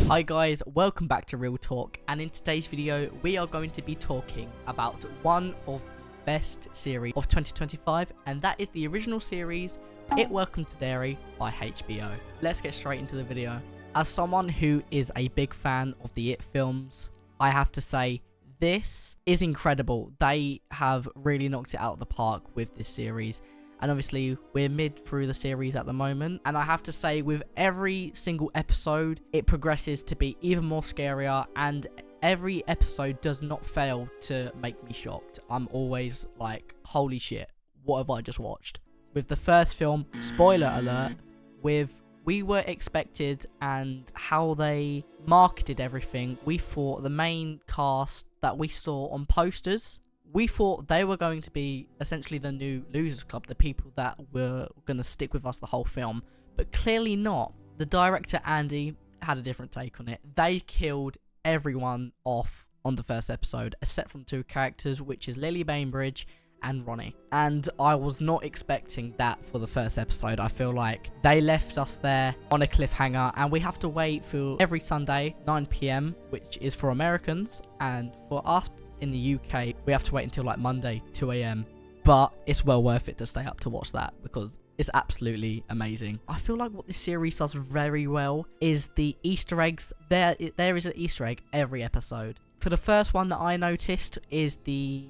Hi guys, welcome back to Real Talk, and in today's video we are going to be talking about one of the best series of 2025, and that is the original series It Welcome to Derry by HBO. Let's get straight into the video. As someone who is a big fan of the It films, I have to say this is incredible. They have really knocked it out of the park with this series. And obviously, we're mid through the series at the moment. And I have to say, with every single episode, it progresses to be even more scarier. And every episode does not fail to make me shocked. I'm always like, holy shit, what have I just watched? With the first film, spoiler alert, we were expected and how they marketed everything, we thought the main cast that we saw on posters, we thought they were going to be essentially the new Losers Club, the people that were going to stick with us the whole film, but clearly not. The director, Andy, had a different take on it. They killed everyone off on the first episode, except from two characters, which is Lily Bainbridge and Ronnie. And I was not expecting that for the first episode. I feel like they left us there on a cliffhanger, and we have to wait for every Sunday, 9 PM, which is for Americans, and for us in the UK, we have to wait until like Monday, 2 AM. But it's well worth it to stay up to watch that because it's absolutely amazing. I feel like what this series does very well is the Easter eggs. There is an Easter egg every episode. For the first one that I noticed is the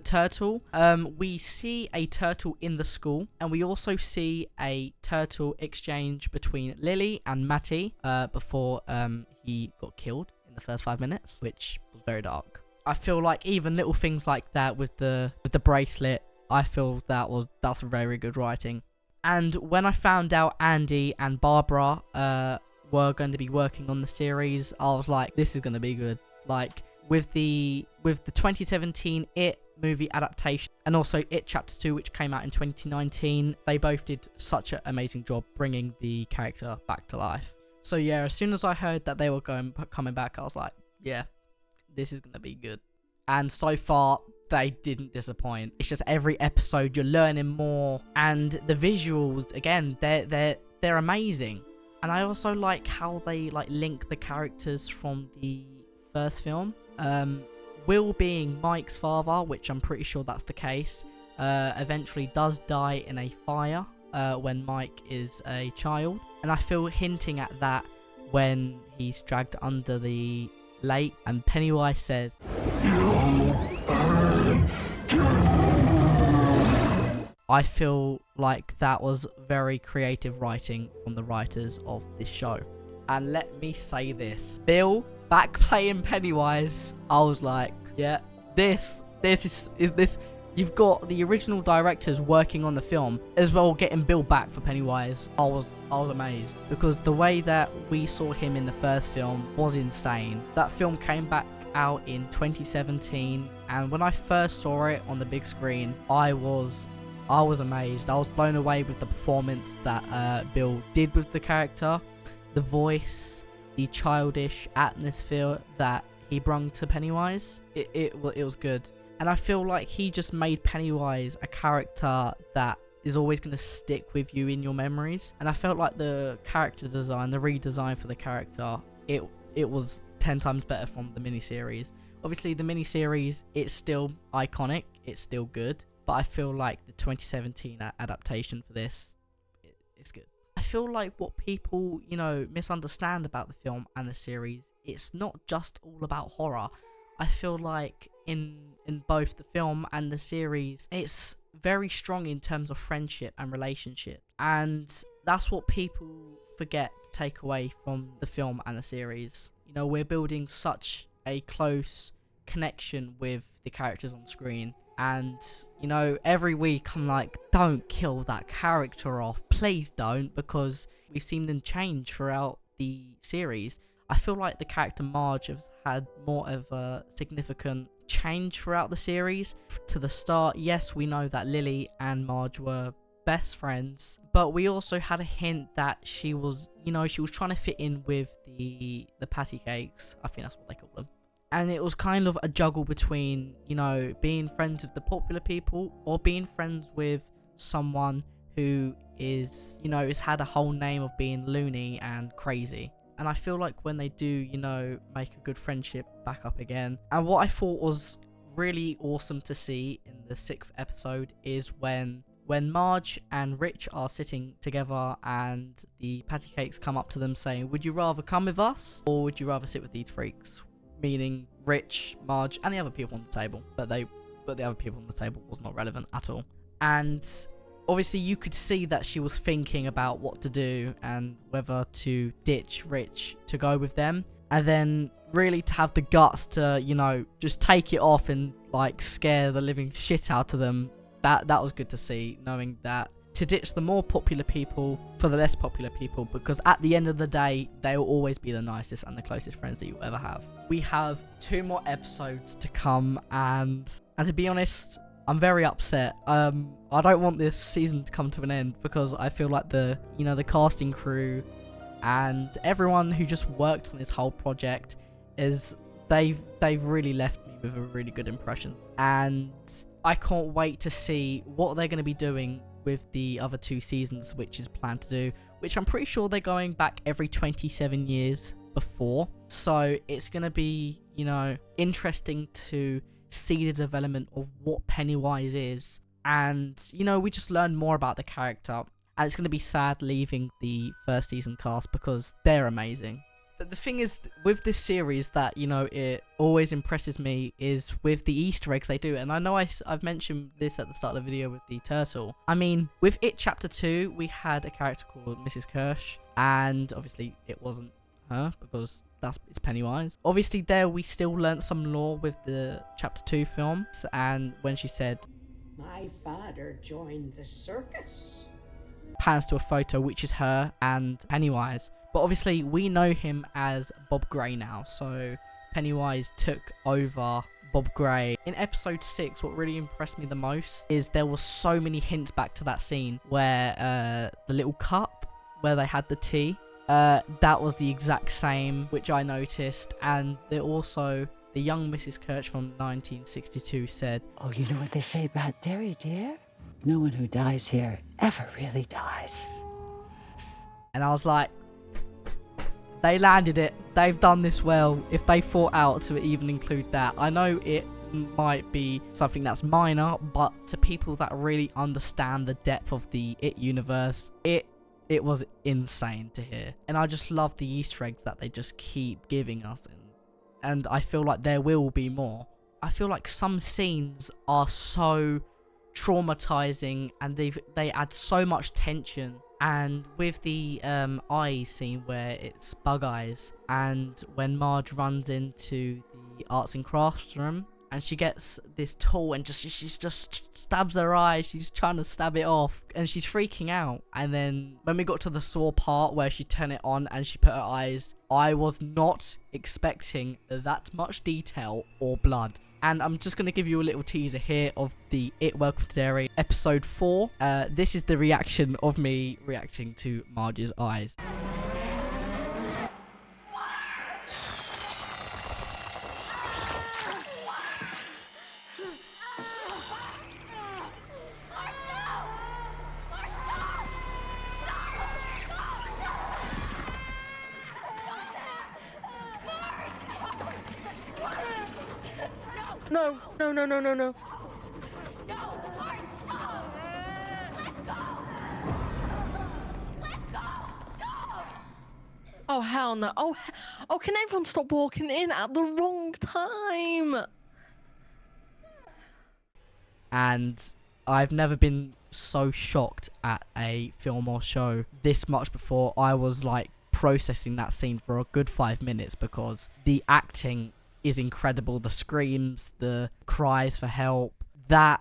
turtle. We see a turtle in the school, and we also see a turtle exchange between Lily and Matty before he got killed in the first 5 minutes, which was very dark. I feel like even little things like that with the bracelet, I feel that's very good writing. And when I found out Andy and Barbara were going to be working on the series, I was like, this is going to be good. Like with the 2017 It movie adaptation and also It Chapter 2, which came out in 2019, they both did such an amazing job bringing the character back to life. So yeah, as soon as I heard that they were coming back, I was like, yeah, this is gonna be good. And so far they didn't disappoint. It's just every episode you're learning more, and the visuals again, they're amazing. And I also like how they like link the characters from the first film. Will, being Mike's father, which I'm pretty sure that's the case, eventually does die in a fire when Mike is a child, and I feel hinting at that when he's dragged under the lake and Pennywise says, I feel like that was very creative writing from the writers of this show. And let me say this, Bill back playing Pennywise, I was like, yeah, this is this. You've got the original directors working on the film as well, getting Bill back for Pennywise. I was amazed because the way that we saw him in the first film was insane. That film came back out in 2017, and when I first saw it on the big screen, I was amazed. I was blown away with the performance that Bill did with the character, the voice, the childish atmosphere that he brought to Pennywise. It was good. And I feel like he just made Pennywise a character that is always going to stick with you in your memories. And I felt like the character design, the redesign for the character, it was 10 times better from the miniseries. Obviously, the miniseries, it's still iconic, it's still good, but I feel like the 2017 adaptation for this, it's good. I feel like what people, misunderstand about the film and the series, it's not just all about horror. I feel like in both the film and the series, it's very strong in terms of friendship and relationship. And that's what people forget to take away from the film and the series. We're building such a close connection with the characters on screen. And, every week I'm like, don't kill that character off. Please don't, because we've seen them change throughout the series. I feel like the character Marge has had more of a significant change throughout the series. To the start, yes, we know that Lily and Marge were best friends, but we also had a hint that she was trying to fit in with the patty cakes. I think that's what they call them. And it was kind of a juggle between, being friends with the popular people or being friends with someone who is, has had a whole name of being loony and crazy. and I feel like when they do, you know, make a good friendship back up again. And what I thought was really awesome to see in the 6th episode is when Marge and Rich are sitting together and the patty cakes come up to them saying, would you rather come with us or would you rather sit with these freaks? Meaning Rich, Marge, and the other people on the table. But the other people on the table was not relevant at all. And obviously you could see that she was thinking about what to do and whether to ditch Rich to go with them. And then really to have the guts to, you know, just take it off and like scare the living shit out of them. That was good to see, knowing that to ditch the more popular people for the less popular people, because at the end of the day, they will always be the nicest and the closest friends that you'll ever have. We have 2 more episodes to come, and to be honest, I'm very upset. I don't want this season to come to an end because I feel like the casting crew and everyone who just worked on this whole project they've really left me with a really good impression, and I can't wait to see what they're going to be doing with the other 2 seasons, which is planned to do, which I'm pretty sure they're going back every 27 years before. So it's going to be, you know, interesting to see the development of what Pennywise is. And, you know, we just learn more about the character. And it's going to be sad leaving the first season cast because they're amazing. But the thing is, with this series that, you know, it always impresses me is with the Easter eggs they do. And I know I've mentioned this at the start of the video with the turtle. I mean, with It Chapter 2, we had a character called Mrs. Kirsch. And obviously, it wasn't her because it's Pennywise. Obviously, there we still learnt some lore with the Chapter 2 films. And when she said, "My father joined the circus," pans to a photo which is her and Pennywise. But obviously, we know him as Bob Gray now, so Pennywise took over Bob Gray. In episode 6, what really impressed me the most is there were so many hints back to that scene where the little cup where they had the tea, that was the exact same, which I noticed. And also, the young Mrs. Kirch from 1962 said, "Oh, you know what they say about Derry, dear? No one who dies here ever really dies." And I was like, they landed it. They've done this well. If they thought out to even include that, I know it might be something that's minor, but to people that really understand the depth of the It universe, it was insane to hear. And I just love the Easter eggs that they just keep giving us, and I feel like there will be more. I feel like some scenes are so traumatizing and they add so much tension. And with the eyes scene where it's bug eyes, and when Marge runs into the arts and crafts room and she gets this tool and she just stabs her eye, she's trying to stab it off and she's freaking out. And then when we got to the saw part where she turned it on and she put her eyes, I was not expecting that much detail or blood. And I'm just going to give you a little teaser here of the It Welcome to Derry episode 4. This is the reaction of me reacting to Marge's eyes. No. Oh, hell no. Oh, can everyone stop walking in at the wrong time? And I've never been so shocked at a film or show this much before. I was like processing that scene for a good 5 minutes because the acting is incredible. The screams, the cries for help, that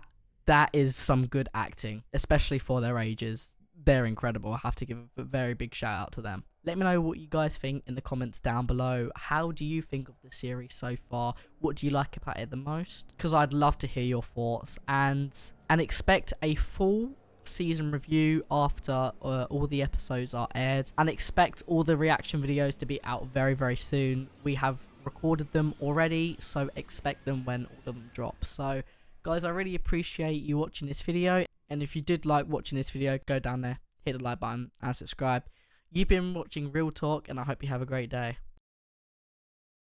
is some good acting, especially for their ages. They're incredible. I have to give a very big shout out to them. Let me know what you guys think in the comments down below. How do you think of the series so far? What do you like about it the most? Because I'd love to hear your thoughts, and expect a full season review after all the episodes are aired, and expect all the reaction videos to be out very, very soon. We have recorded them already, so expect them when all of them drop. So guys, I really appreciate you watching this video, and if you did like watching this video, go down there, hit the like button and subscribe. You've been watching Real Talk, and I hope you have a great day.